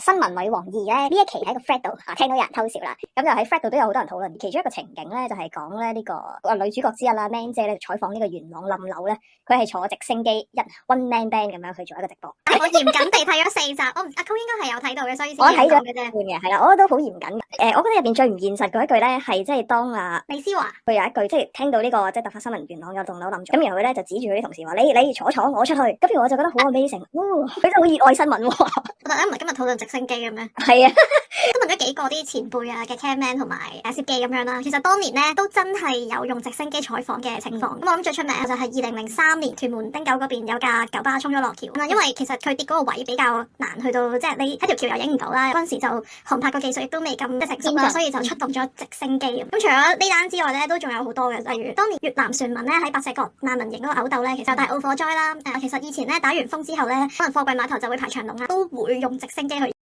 新聞女王2咧，呢一期喺個 thread 度聽到有人偷笑啦，咁就喺 thread 度都有好多人討論。其中一個情景咧就係講咧呢個女主角之一啦，Man 姐咧採訪呢個元朗冧樓咧，佢係坐直升機one man band 咁樣去做一個直播。我嚴謹地睇咗4集，阿 Q 應該係有睇到嘅，所以先我睇咗嘅啫。半嘅，係啦，我都好嚴謹。我覺得入邊最唔現實嗰一句咧係即係當李思華佢有一句即係聽到呢個即係突發新聞元朗有棟樓冧咗，咁然後佢咧就指住佢啲同事話你坐我出去，咁然後我就覺得好 amazing，佢真係好熱愛新聞喎。我哋唔係今日討論直升機嘅咩？係啊，都問咗幾個啲前輩啊嘅 camman 同埋攝記咁樣啦。其實當年咧都真係有用直升機採訪嘅情況。咁我諗最出名就係2003年屯門汀九嗰邊有架九巴衝咗落橋。因為其實佢跌嗰個位比較難去到，即係你喺條橋又影唔到啦。嗰陣時就航拍個技術亦都未咁成熟啦，所以就出動咗直升機。咁除咗呢單之外咧，都仲有好多嘅，例如當年越南船民咧喺白石角難民營嗰個毆鬥咧，其實大澳火災啦。其實以前咧打完風之後咧，可能貨櫃碼頭就會排長龍啦，都會用直升機去。